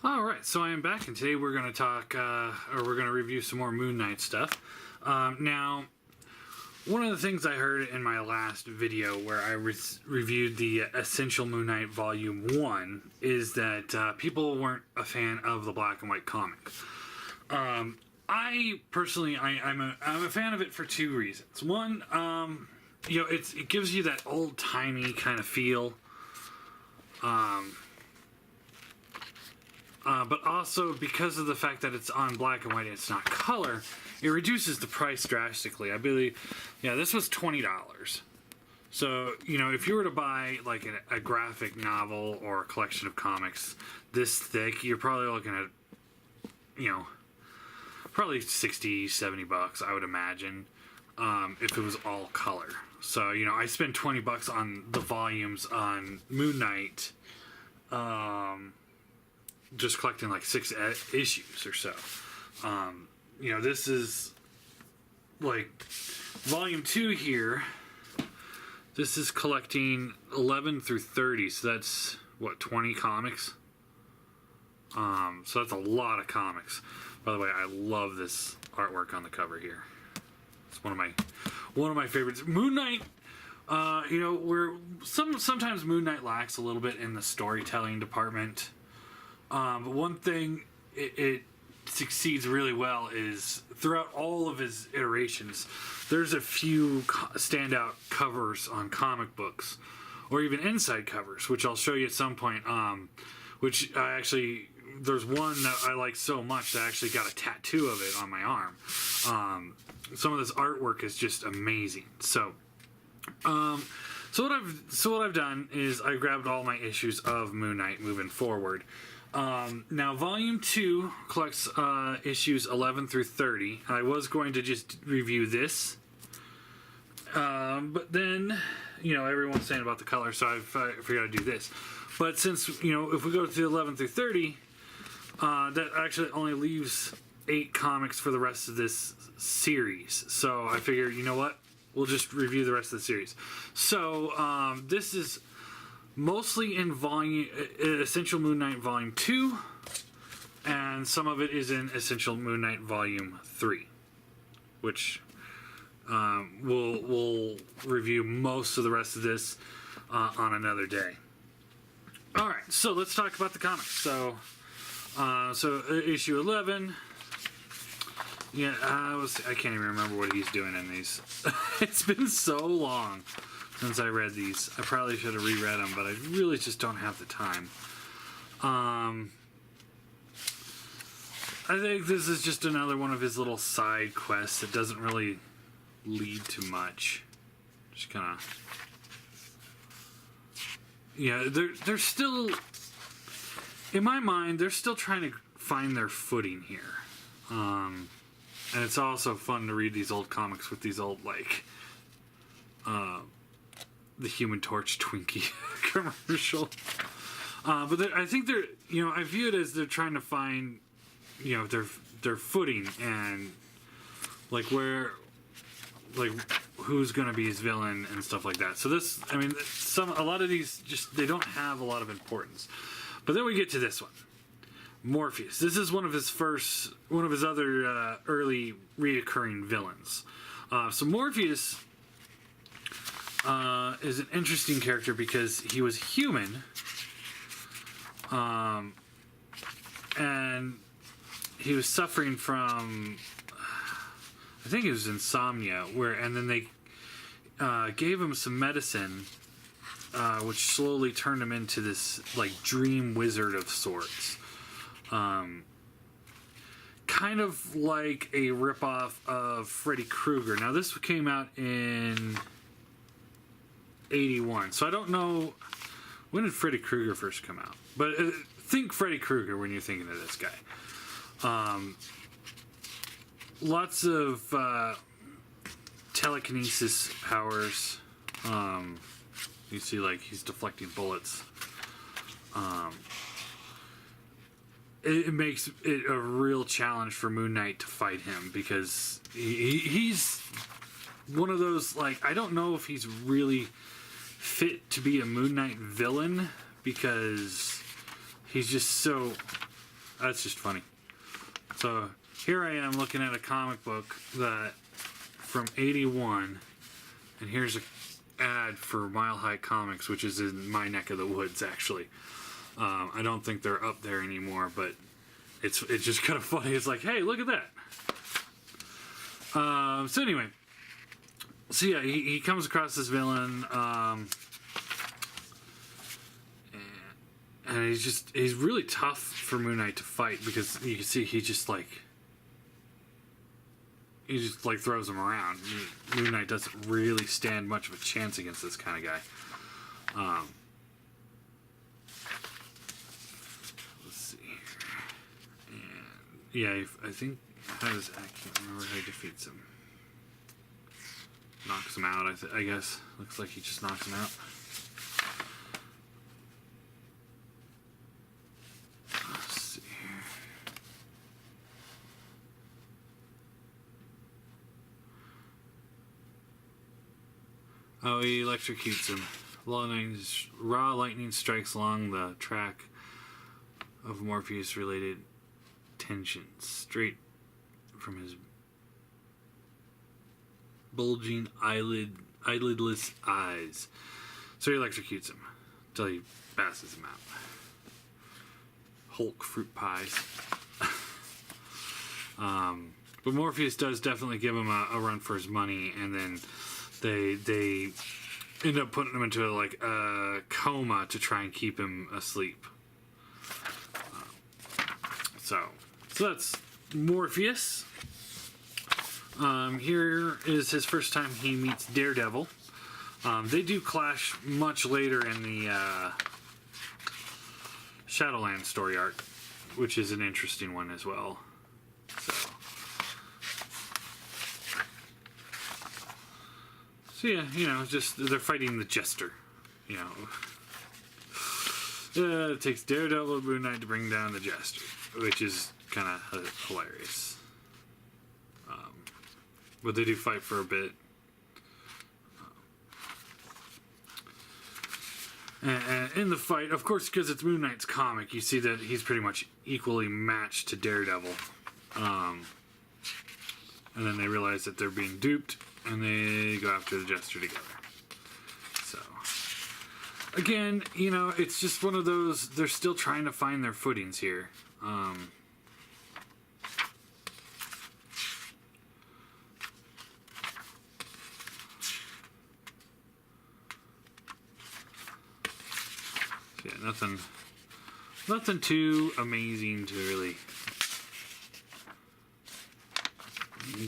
All right, so I am back, and today we're going to talk, or we're going to review some more Moon Knight stuff. Now, one of the things I heard in my last video where I reviewed the Essential Moon Knight Volume 1 is that people weren't a fan of the black and white comic. I personally, I'm a fan of it for two reasons. One, it gives you that old-timey kind of feel. But also, because of the fact that it's on black and white and it's not color, it reduces the price drastically. I believe, this was $20. So, if you were to buy like a graphic novel or a collection of comics this thick, you're probably looking at, probably 60, 70 bucks, I would imagine, if it was all color. So, I spent 20 bucks on the volumes on Moon Knight, just collecting like 6 issues or so. This is like volume 2 here. This is collecting 11 through 30, so that's what, 20 comics. So that's a lot of comics. By the way, I love this artwork on the cover here. It's one of my favorites. Moon Knight. Where sometimes Moon Knight lacks a little bit in the storytelling department. But one thing it succeeds really well is throughout all of his iterations, there's a few standout covers on comic books, or even inside covers, which I'll show you at some point. There's one that I like so much that I actually got a tattoo of it on my arm. Some of this artwork is just amazing. So what I've done is I grabbed all my issues of Moon Knight moving forward. Now, Volume 2 collects issues 11 through 30. I was going to just review this, but then, everyone's saying about the color, so I figured I'd do this. But since, if we go to 11 through 30, that actually only leaves 8 comics for the rest of this series. So I figured, you know what? We'll just review the rest of the series. So, this is mostly in Essential Moon Knight Volume 2, and some of it is in Essential Moon Knight Volume 3, which we'll review most of the rest of this on another day. All right, so let's talk about the comics. So issue 11. Yeah, I can't even remember what he's doing in these. It's been so long since I read these. I probably should have reread them, but I really just don't have the time. I think this is just another one of his little side quests that doesn't really lead to much. Just kind of... they're still... In my mind, they're still trying to find their footing here. And it's also fun to read these old comics with these old, the Human Torch Twinkie commercial. But I think they're, I view it as they're trying to find, their footing and, who's going to be his villain and stuff like that. So this, a lot of these they don't have a lot of importance. But then we get to this one. Morpheus. This is one of his other early reoccurring villains. So Morpheus is an interesting character because he was human, and he was suffering from, I think it was insomnia, and then they gave him some medicine, which slowly turned him into this dream wizard of sorts. Kind of like a ripoff of Freddy Krueger. Now, this came out in 81, so I don't know when did Freddy Krueger first come out. But think Freddy Krueger when you're thinking of this guy. Lots of telekinesis powers. You see, he's deflecting bullets. It makes it a real challenge for Moon Knight to fight him because he's one of those, I don't know if he's really fit to be a Moon Knight villain because he's just so That's just funny. So here I am looking at a comic book that from '81, and here's a ad for Mile High Comics, which is in my neck of the woods, actually. I don't think they're up there anymore, but it's just kind of funny. It's like, hey, look at that. So anyway, so yeah, he comes across this villain, and he's really tough for Moon Knight to fight, because you can see he just throws him around. Moon Knight doesn't really stand much of a chance against this kind of guy. Let's see here. And yeah, I think I can't remember how he defeats him. Knocks him out, I guess. Looks like he just knocks him out. Let's see here. Oh, he electrocutes him. Raw lightning strikes along the track of Morpheus-related tensions, straight from his bulging eyelidless eyes. So he electrocutes him until he passes him out. Hulk fruit pies. But Morpheus does definitely give him a run for his money, and then they end up putting him into a coma to try and keep him asleep. So that's Morpheus. Here is his first time he meets Daredevil. They do clash much later in the Shadowland story arc, which is an interesting one as well. So yeah, just they're fighting the Jester. It takes Daredevil and Moon Knight to bring down the Jester, which is kind of hilarious. But they do fight for a bit. And in the fight, of course, because it's Moon Knight's comic, you see that he's pretty much equally matched to Daredevil. And then they realize that they're being duped, and they go after the Jester together. So, again, it's just one of those, they're still trying to find their footings here. Yeah, nothing too amazing to really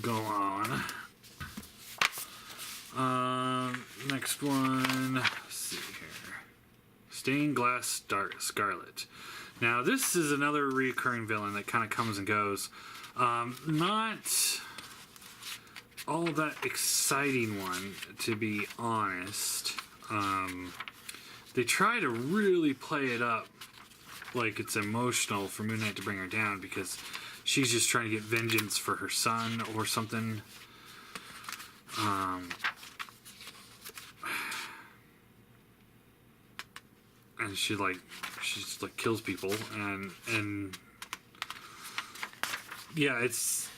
go on. Next one, let's see here. Stained Glass Scarlet. Now, this is another recurring villain that kind of comes and goes. Not all that exciting one, to be honest. They try to really play it up like it's emotional for Moon Knight to bring her down, because she's just trying to get vengeance for her son or something. And she kills people, and yeah, it's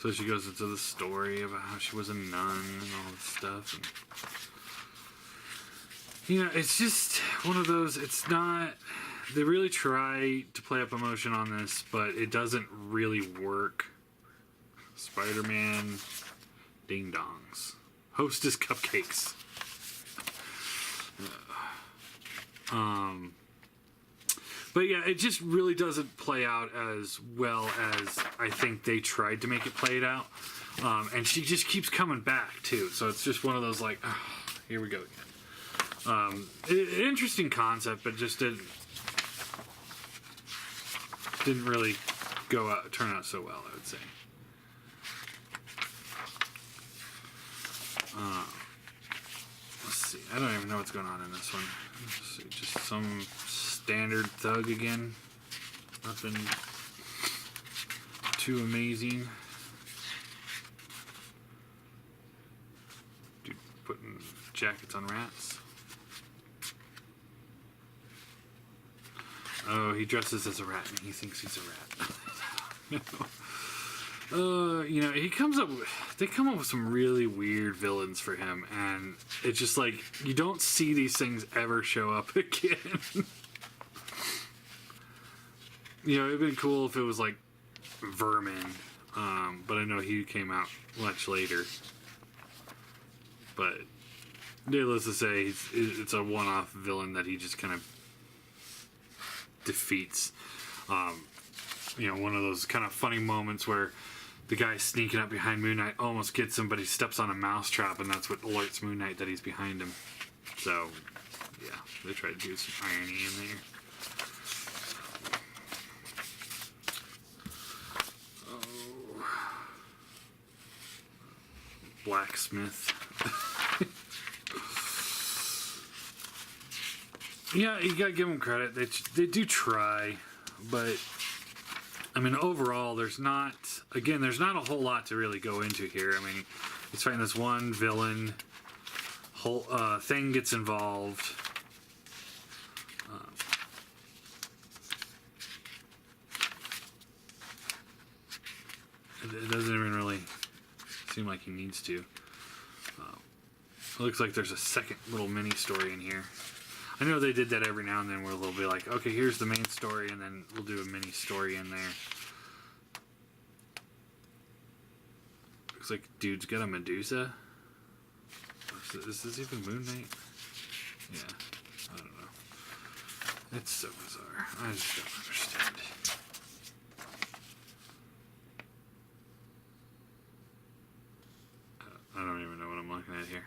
so she goes into the story about how she was a nun and all this stuff, and it's just one of those, it's not, they really try to play up emotion on this, but it doesn't really work. Spider-Man ding dongs. Hostess cupcakes. But yeah, it just really doesn't play out as well as I think they tried to make it play it out. And she just keeps coming back too. So it's just one of those here we go again. Interesting concept, but just didn't really turn out so well, I would say. Let's see. I don't even know what's going on in this one. Let's see, just some standard thug again. Nothing too amazing. Dude putting jackets on rats. Oh, he dresses as a rat and he thinks he's a rat. You know, they come up with some really weird villains for him, and it's just like, you don't see these things ever show up again. You know, it'd been cool if it was like Vermin, but I know he came out much later. But needless to say, it's a one-off villain that he just kind of defeats. You know, one of those kind of funny moments where the guy sneaking up behind Moon Knight almost gets him, but he steps on a mousetrap, and that's what alerts Moon Knight that he's behind him. So, yeah, they try to do some irony in there. Oh. Blacksmith. Yeah, you gotta give them credit. They do try, but I mean, overall, there's not a whole lot to really go into here. I mean, he's fighting this one villain. Whole thing gets involved. It doesn't even really seem like he needs to. It looks like there's a second little mini story in here. I know they did that every now and then where they'll be like, okay, here's the main story, and then we'll do a mini story in there. Looks like dude's got a Medusa. Is this even Moon Knight? Yeah, I don't know. It's so bizarre. I just don't understand. I don't even know what I'm looking at here.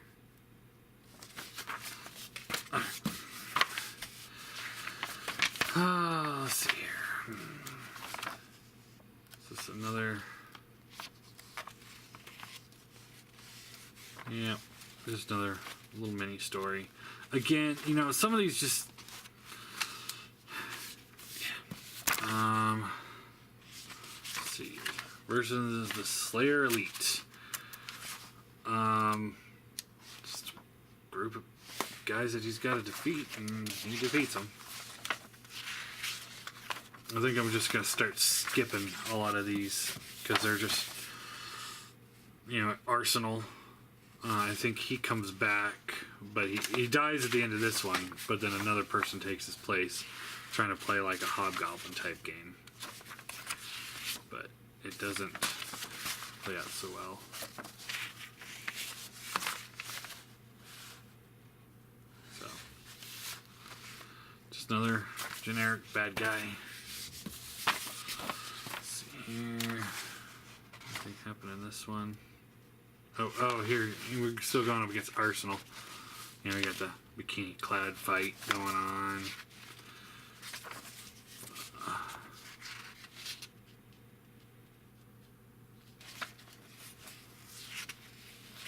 Let's see here. Is this another? Yeah, just another little mini story. Again, you know, some of these just. Yeah. Let's see. Versus the Slayer Elite. Just a group of guys that he's got to defeat, and he defeats them. I think I'm just going to start skipping a lot of these because they're just, you know, Arsenal. I think he comes back, but he dies at the end of this one, but then another person takes his place trying to play like a Hobgoblin type game. But it doesn't play out so well. So, just another generic bad guy. Here, nothing happened in this one. Oh, here we're still going up against Arsenal. You know, we got the bikini-clad fight going on.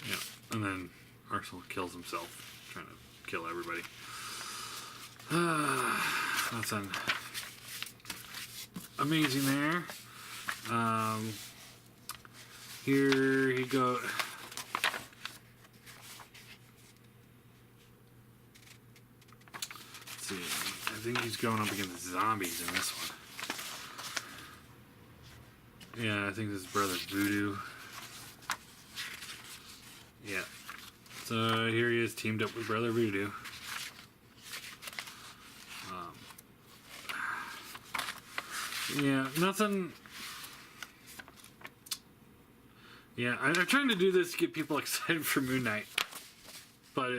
Yeah, and then Arsenal kills himself, trying to kill everybody. Nothing amazing there. Here he go. Let's see. I think he's going up against zombies in this one. Yeah, I think this is Brother Voodoo. Yeah. So here he is teamed up with Brother Voodoo. Yeah, nothing. Yeah, I'm trying to do this to get people excited for Moon Knight, but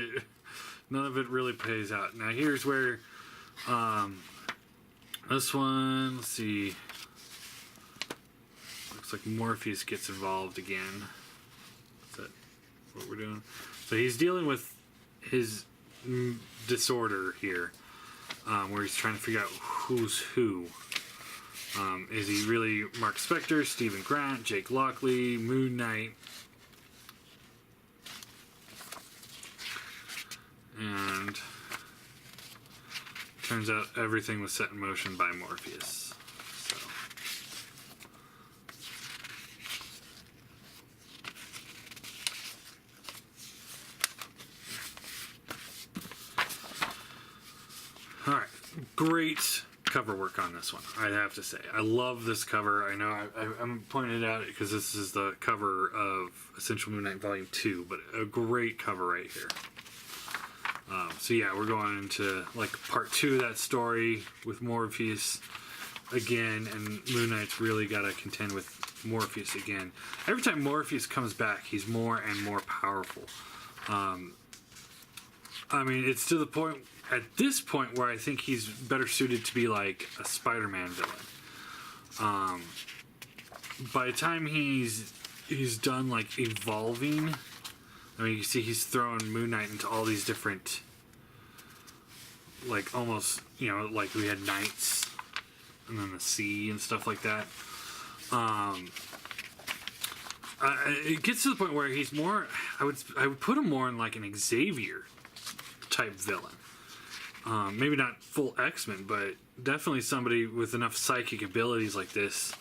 none of it really pays out. Now here's where this one, let's see, looks like Morpheus gets involved again. Is that what we're doing? So he's dealing with his disorder here, where he's trying to figure out who's who. Is he really Mark Spector, Stephen Grant, Jake Lockley, Moon Knight? And turns out everything was set in motion by Morpheus. So. Alright, great cover work on this one, I'd have to say. I love this cover. I know I'm pointing it out because this is the cover of Essential Moon Knight Volume 2, but a great cover right here. So yeah, we're going into like part 2 of that story with Morpheus again, and Moon Knight's really got to contend with Morpheus again. Every time Morpheus comes back, he's more and more powerful. I mean, it's to the point, at this point, where I think he's better suited to be like a Spider-Man villain. By the time he's done like evolving, I mean, you see he's throwing Moon Knight into all these different, like almost, you know, like we had Knights and then the sea and stuff like that. It gets to the point where he's more, I would put him more in like an Xavier type villain. Maybe not full X-Men, but definitely somebody with enough psychic abilities like this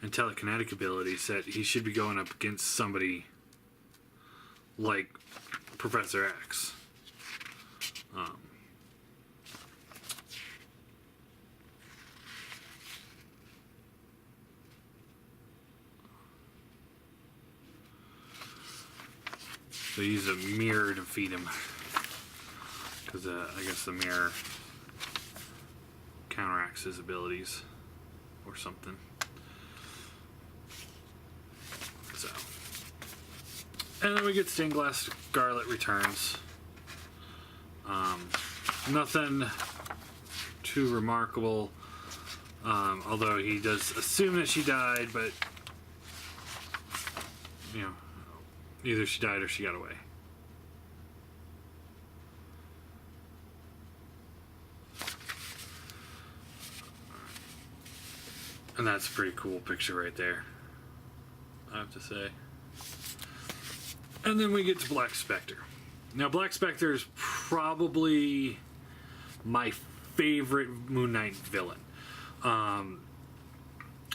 and telekinetic abilities that he should be going up against somebody like Professor X. So use a mirror to feed him. Because I guess the mirror counteracts his abilities or something. So. And then we get Stained Glass Scarlet returns. Nothing too remarkable. Although he does assume that she died, but you know, either she died or she got away. And that's a pretty cool picture right there, I have to say. And then we get to Black Spectre. Now, Black Spectre is probably my favorite Moon Knight villain. I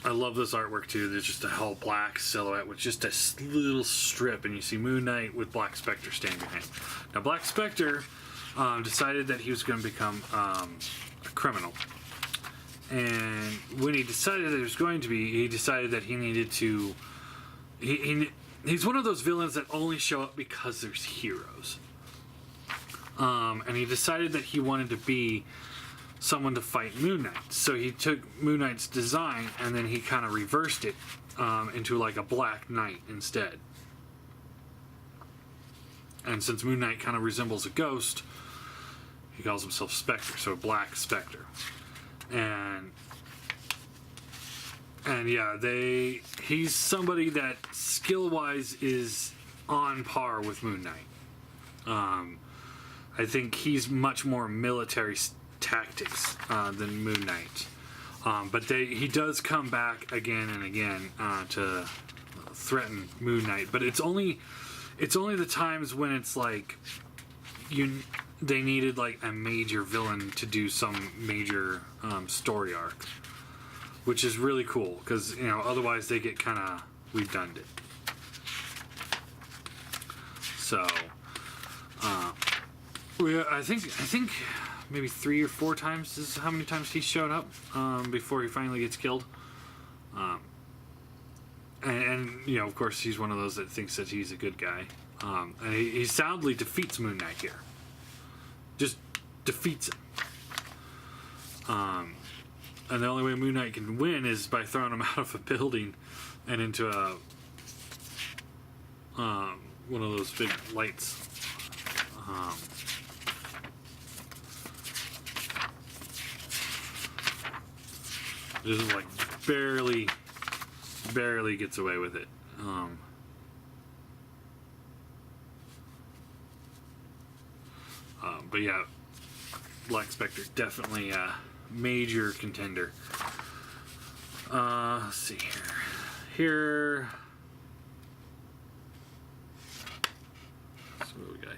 love this artwork too. There's just a whole black silhouette with just a little strip, and you see Moon Knight with Black Spectre standing behind him. Now, Black Spectre decided that he was going to become a criminal. And when he decided that he was going to be, he decided that he needed to... He's one of those villains that only show up because there's heroes. And he decided that he wanted to be someone to fight Moon Knight. So he took Moon Knight's design and then he kind of reversed it into like a Black Knight instead. And since Moon Knight kind of resembles a ghost, he calls himself Spectre, so Black Spectre. And yeah, he's somebody that skill-wise is on par with Moon Knight. I think he's much more military tactics than Moon Knight. But he does come back again and again to threaten Moon Knight. But it's only the times when it's like they needed like a major villain to do some major story arc, which is really cool because, you know, otherwise they get kind of redundant. So I think maybe 3 or 4 times is how many times he showed up before he finally gets killed. And you know, of course, he's one of those that thinks that he's a good guy, and he soundly defeats Moon Knight here. Just defeats him. And the only way Moon Knight can win is by throwing him out of a building and into one of those big lights. Just like barely gets away with it. But yeah, Black Spectre definitely a major contender. Let's see here. So what do we got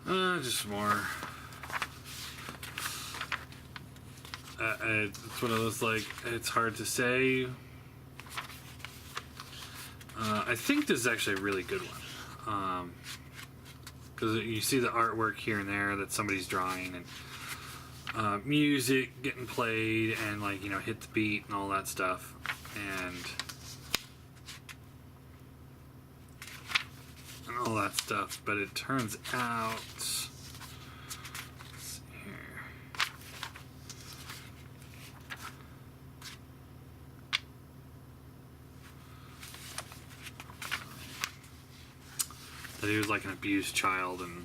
here? Just more. It's one of those, like, it's hard to say. I think this is actually a really good one. because you see the artwork here and there that somebody's drawing, and music getting played, and like, you know, hit the beat and all that stuff, and all that stuff. But it turns out, let's see here, that he was like an abused child, and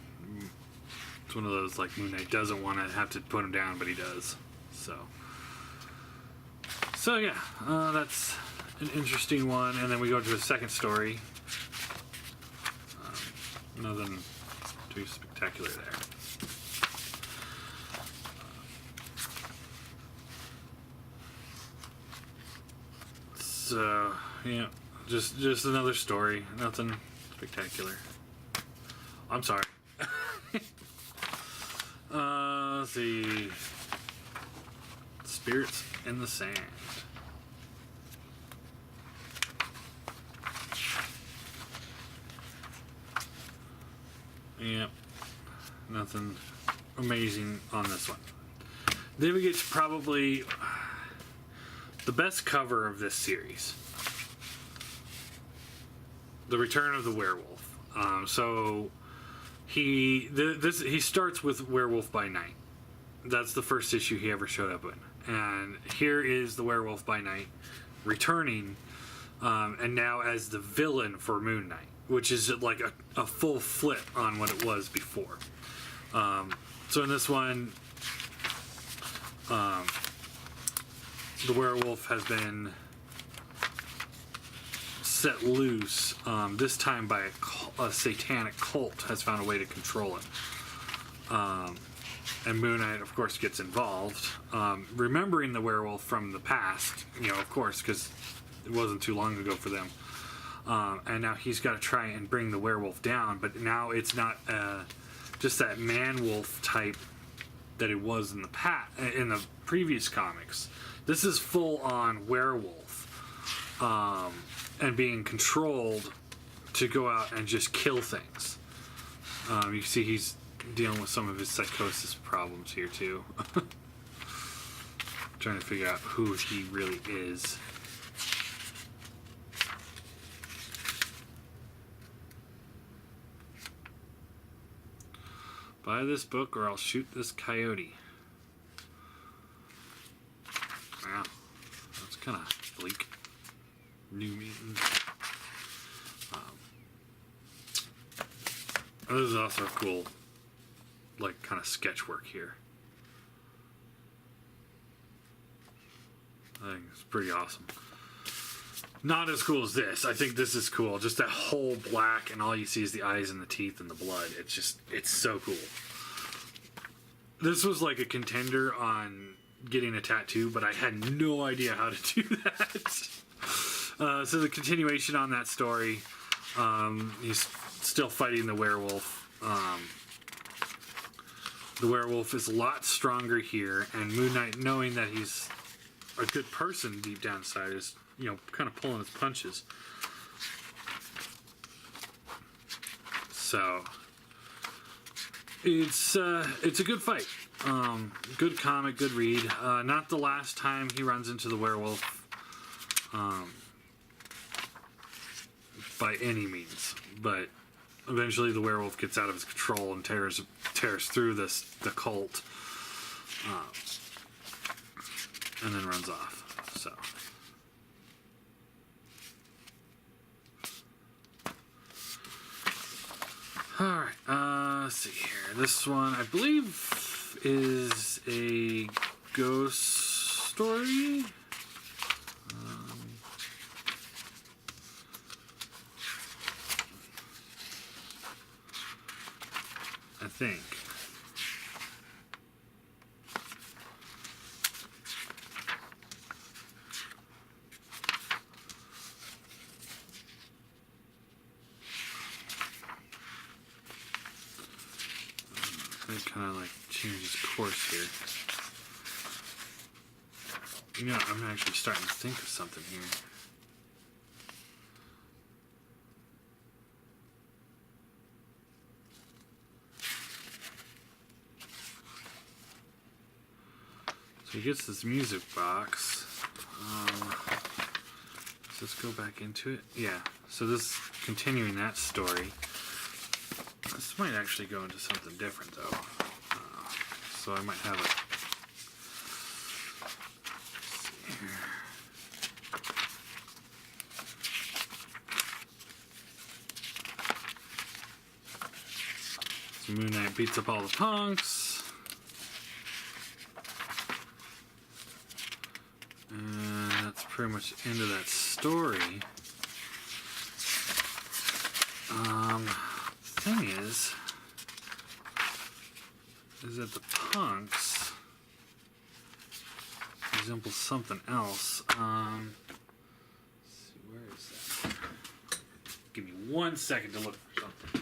it's one of those, like, Moon Knight doesn't want to have to put him down, but he does. So yeah, that's an interesting one. And then we go to the second story. Nothing too spectacular there. So yeah, just another story. Nothing spectacular. I'm sorry. Let's see. Spirits in the Sand. Yep. Nothing amazing on this one. Then we get to probably the best cover of this series. The Return of the Werewolf. So he starts with Werewolf by Night. That's the first issue he ever showed up in. And here is the Werewolf by Night returning, and now as the villain for Moon Knight, which is like a full flip on what it was before. So in this one, the werewolf has been set loose, this time by a satanic cult has found a way to control it. And Moon Knight, of course, gets involved, remembering the werewolf from the past, you know, of course, because it wasn't too long ago for them. And now he's got to try and bring the werewolf down, but now it's not just that man-wolf type that it was in the previous comics. This is full-on werewolf, and being controlled to go out and just kill things. You see he's dealing with some of his psychosis problems here too. Trying to figure out who he really is. Buy this book or I'll shoot this coyote. Wow, that's kind of bleak. New Mutants. This is also cool, like, kind of sketch work here. I think it's pretty awesome. Not as cool as this. I think this is cool. Just that whole black, and all you see is the eyes and the teeth and the blood. It's so cool. This was like a contender on getting a tattoo, but I had no idea how to do that. So the continuation on that story, he's still fighting the werewolf. The werewolf is a lot stronger here, and Moon Knight, knowing that he's a good person deep down inside, is, you know, kind of pulling his punches. So it's a good fight. Good comic, good read. Not the last time he runs into the werewolf, by any means, but eventually the werewolf gets out of his control and tears through the cult, and then runs off. So alright, let's see here. This one, I believe, is a ghost story. I think. It kind of like changes course here. You know, I'm actually starting to think of something here. He gets this music box. Let's go back into it. Yeah, so this is continuing that story. This might actually go into something different though. So I might have it. Let's see here. So Moon Knight beats up all the punks. And that's pretty much the end of that story. The thing is that the punks resemble something else. Let's see, where is that? Give me 1 second to look for something.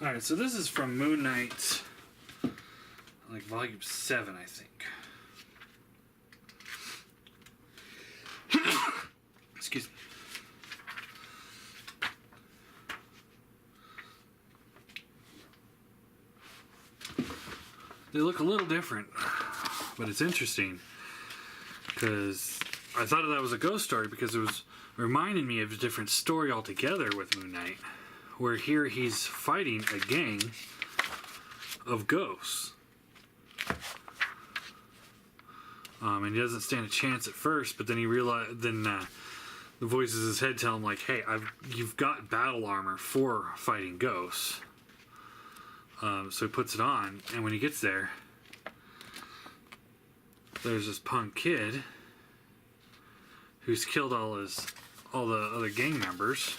Alright, so this is from Moon Knight, like volume 7, I think. Excuse me. They look a little different, but it's interesting because I thought that was a ghost story because it was reminding me of a different story altogether with Moon Knight. Where here he's fighting a gang of ghosts. And he doesn't stand a chance at first, but then he the voices in his head tell him like, hey, you've got battle armor for fighting ghosts. So he puts it on, and when he gets there, there's this punk kid who's killed all the other gang members.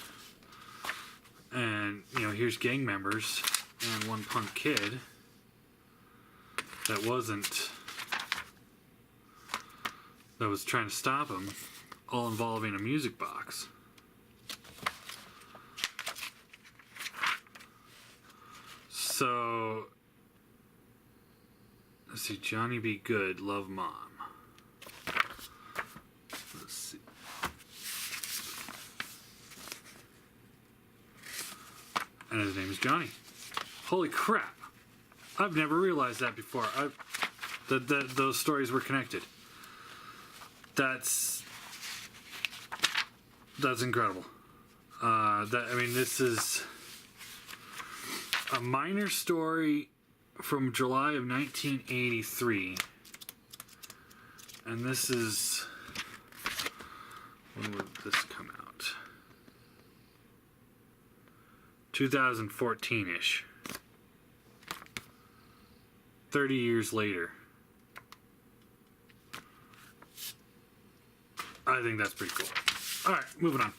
And, here's gang members and one punk kid that was trying to stop him, all involving a music box. So, let's see, Johnny Be Good, Love Mom. Let's see. And his name is Johnny. Holy crap. I've never realized that before. That those stories were connected. That's incredible. This is a minor story from July of 1983. And this is... when would this come out? 2014-ish. 30 years later. I think that's pretty cool. Alright, moving on.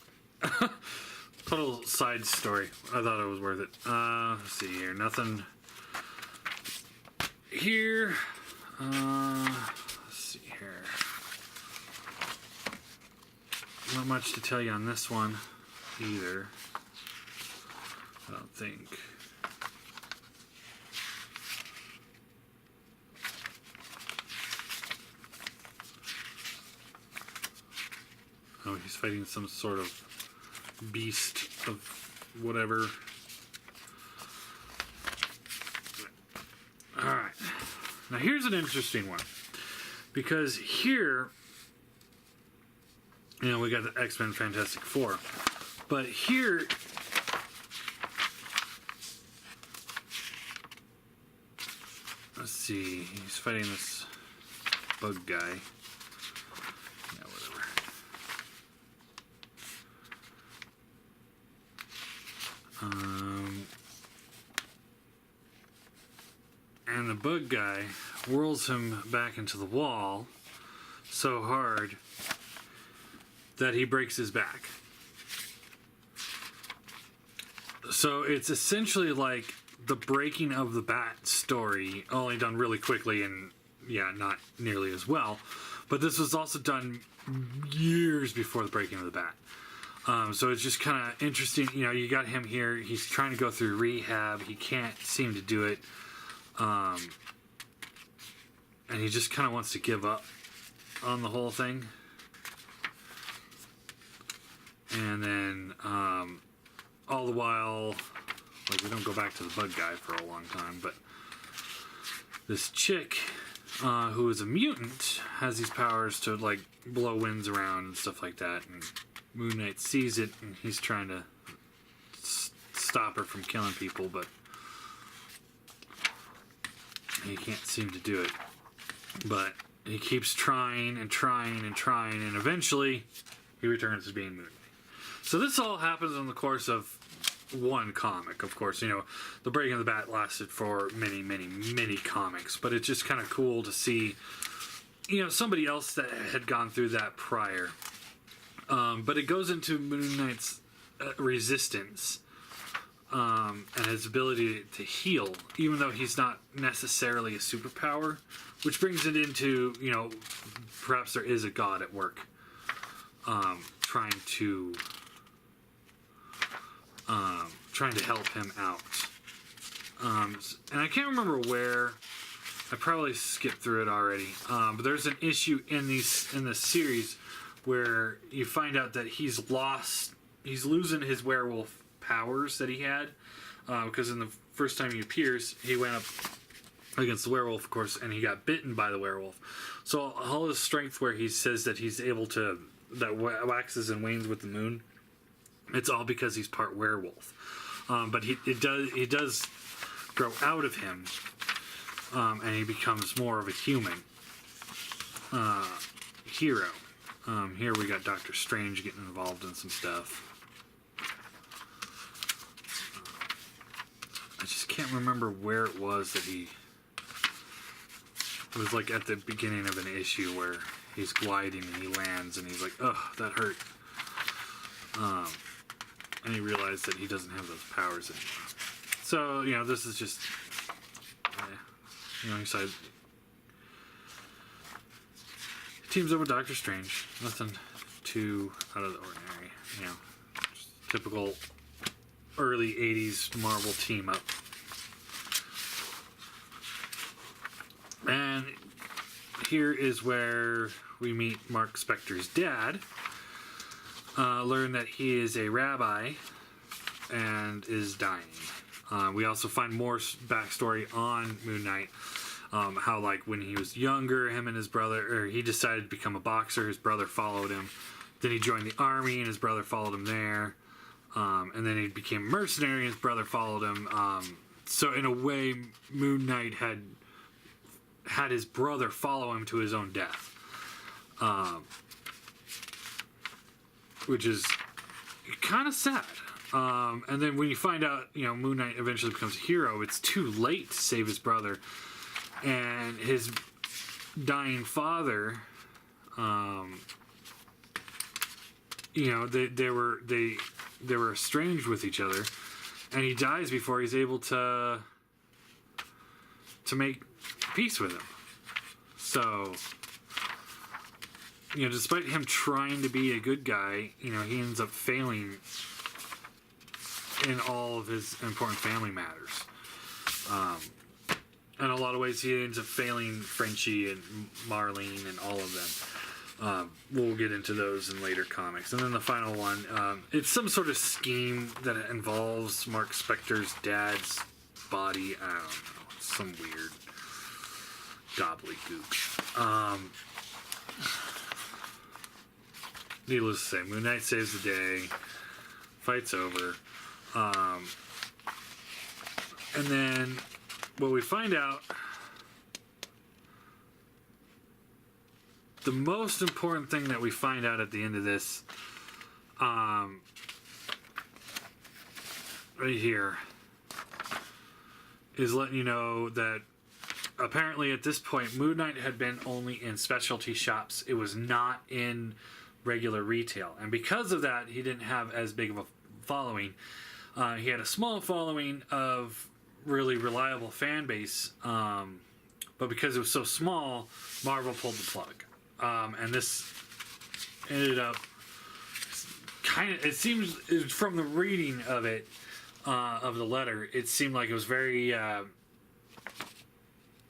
Total side story. I thought it was worth it. Let's see here. Nothing here. Let's see here. Not much to tell you on this one either. I don't think. Oh, he's fighting some sort of beast of whatever. Alright. Now here's an interesting one. Because here, we got the X-Men Fantastic Four. But here, let's see. He's fighting this bug guy. Yeah, whatever. And the bug guy whirls him back into the wall so hard that he breaks his back. So it's essentially like the breaking of the bat story, only done really quickly and, yeah, not nearly as well. But this was also done years before the breaking of the bat. So it's just kind of interesting. You know, you got him here. He's trying to go through rehab. He can't seem to do it. And he just kind of wants to give up on the whole thing. And then, all the while, like, we don't go back to the bug guy for a long time, but this chick, who is a mutant, has these powers to, like, blow winds around and stuff like that, and Moon Knight sees it, and he's trying to stop her from killing people, but he can't seem to do it. But he keeps trying and trying and trying, and eventually he returns as being Moon Knight. So this all happens in the course of one comic, of course. You know, the breaking of the bat lasted for many, many, many comics, but it's just kind of cool to see, you know, somebody else that had gone through that prior. But it goes into Moon Knight's resistance and his ability to heal, even though he's not necessarily a superpower, which brings it into, you know, perhaps there is a god at work trying to help him out. And I can't remember where. I probably skipped through it already. But there's an issue in this series where you find out that he's losing his werewolf powers that he had, because in the first time he appears, he went up against the werewolf, of course, and he got bitten by the werewolf. So all his strength, where he says that he's able to, that waxes and wanes with the moon, it's all because he's part werewolf. But he does grow out of him, and he becomes more of a human hero. Here we got Doctor Strange getting involved in some stuff. I just can't remember where it was that it was like at the beginning of an issue where he's gliding and he lands and he's like, ugh, that hurt. And he realized that he doesn't have those powers anymore. So, you know, this is just, you know, he teams up with Doctor Strange. Nothing too out of the ordinary. You know, just typical early 80s Marvel team up. And here is where we meet Mark Spector's dad. Learn that he is a rabbi and is dying. We also find more backstory on Moon Knight. How, like, when he was younger, him and his brother, or he decided to become a boxer, his brother followed him. Then he joined the army and his brother followed him there. And then he became a mercenary and his brother followed him. So in a way, Moon Knight had his brother follow him to his own death. Which is kind of sad. And then when you find out, you know, Moon Knight eventually becomes a hero, it's too late to save his brother. And his dying father, you know, they were estranged with each other, and he dies before he's able to make peace with him. So, you know, despite him trying to be a good guy, you know, he ends up failing in all of his important family matters. In a lot of ways, he ends up failing Frenchie and Marlene and all of them. We'll get into those in later comics. And then the final one, it's some sort of scheme that involves Mark Spector's dad's body. I don't know. It's some weird gobbledygook. Needless to say, Moon Knight saves the day. Fight's over. And then what we find out the most important thing that we find out at the end of this, right here, is letting you know that apparently at this point, Moon Knight had been only in specialty shops. It was not in regular retail. And because of that, he didn't have as big of a following. He had a small following of really reliable fan base, but because it was so small, Marvel pulled the plug. And this ended up it seems, from the reading of it, of the letter, it seemed like it was very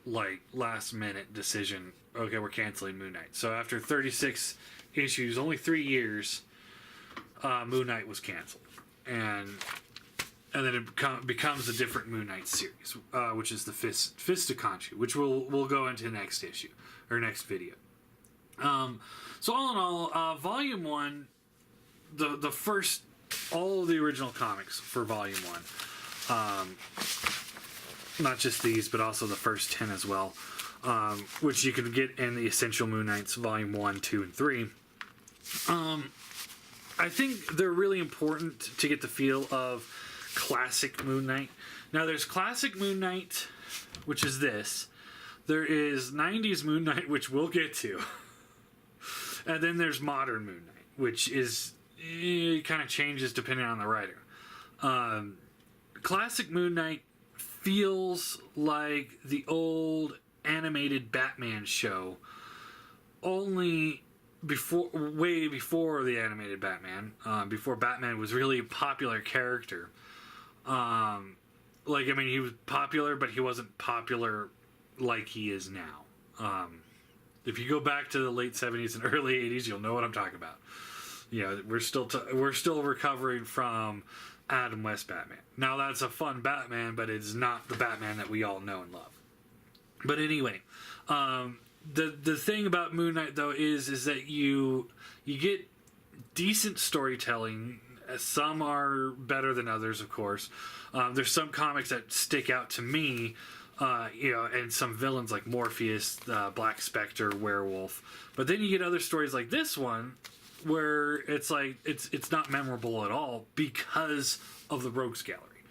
like last minute decision. Okay, we're canceling Moon Knight. So after 36 issues, only 3 years, Moon Knight was canceled, and then it becomes a different Moon Knight series, which is the Fist of Khonshu, which we'll go into next issue or next video. So all in all, Volume 1, the first, all of the original comics for Volume 1, not just these, but also the first 10 as well, which you can get in the Essential Moon Knights Volume 1, 2, and 3. I think they're really important to get the feel of classic Moon Knight. Now, there's classic Moon Knight, which is this. There is 90s Moon Knight, which we'll get to. And then there's modern Moon Knight, which is, it kind of changes depending on the writer. Classic Moon Knight feels like the old animated Batman show, only way before the animated Batman, before Batman was really a popular character. Like, I mean, he was popular, but he wasn't popular like he is now. If you go back to the late 70s and early 80s, you'll know what I'm talking about. You know, we're still recovering from Adam West Batman. Now, that's a fun Batman, but it's not the Batman that we all know and love. But anyway, the thing about Moon Knight, though, is that you get decent storytelling. Some are better than others, of course. There's some comics that stick out to me, you know, and some villains like Morpheus, Black Spectre, Werewolf. But then you get other stories like this one, where it's like it's not memorable at all because of the Rogues Gallery.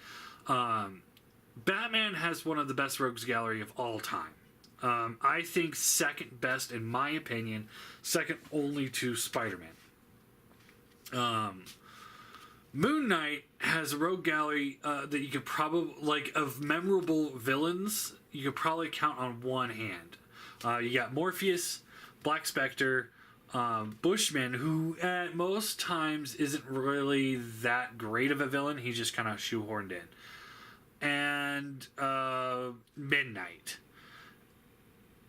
Batman has one of the best Rogues Gallery of all time. I think second best, in my opinion, second only to Spider-Man. Moon Knight has a Rogue Gallery that you could probably, like, of memorable villains, you could probably count on one hand. You got Morpheus, Black Spectre, Bushman, who at most times isn't really that great of a villain. He's just kind of shoehorned in. And Midnight.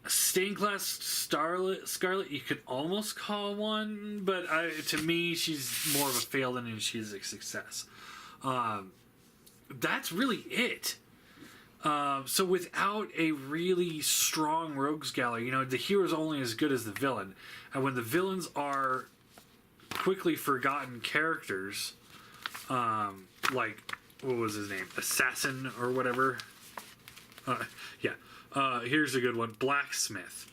Stained Glass Scarlet, you could almost call one, but to me, she's more of a fail than she's a success. That's really it. So without a really strong Rogues Gallery, you know, the hero's only as good as the villain. And when the villains are quickly forgotten characters, like, what was his name? Assassin or whatever? Yeah. Here's a good one. Blacksmith.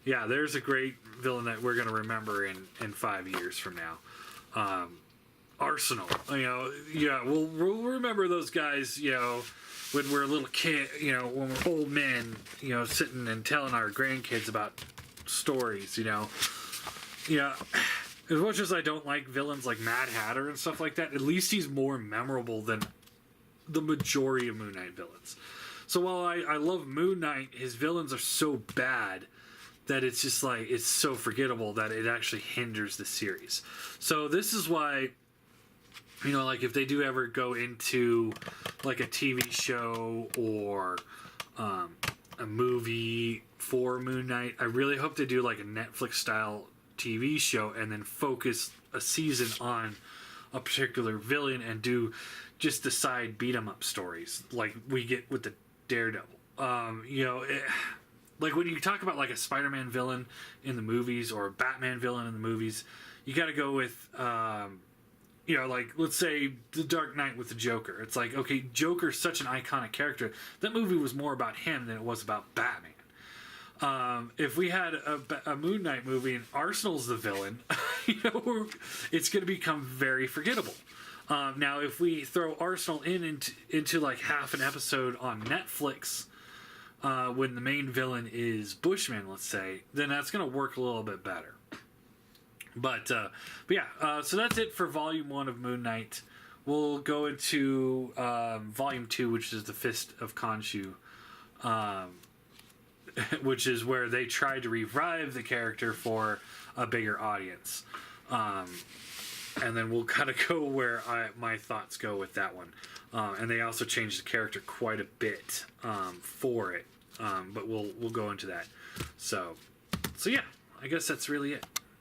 Yeah, there's a great villain that we're going to remember in 5 years from now. Arsenal. You know, yeah, we'll remember those guys, you know, when we're a little kid, you know, when we're old men, you know, sitting and telling our grandkids about stories, you know. Yeah, as much as I don't like villains like Mad Hatter and stuff like that, at least he's more memorable than the majority of Moon Knight villains. So while I love Moon Knight, his villains are so bad that it's just like, it's so forgettable that it actually hinders the series. So this is why, you know, like if they do ever go into like a TV show or a movie for Moon Knight, I really hope they do like a Netflix style TV show and then focus a season on a particular villain and do just the side beat 'em up stories like we get with the Daredevil. You know, like when you talk about like a Spider-Man villain in the movies or a Batman villain in the movies, you got to go with, you know, like let's say The Dark Knight with the Joker. It's like, okay, Joker's such an iconic character. That movie was more about him than it was about Batman. If we had a Moon Knight movie and Arsenal's the villain, you know, it's going to become very forgettable. Now, if we throw Arsenal into like half an episode on Netflix, when the main villain is Bushman, let's say, then that's going to work a little bit better. But yeah, so that's it for Volume 1 of Moon Knight. We'll go into Volume 2, which is the Fist of Khonshu, which is where they try to revive the character for a bigger audience. And then we'll kind of go where my thoughts go with that one. And they also changed the character quite a bit for it. But we'll go into that. So yeah, I guess that's really it.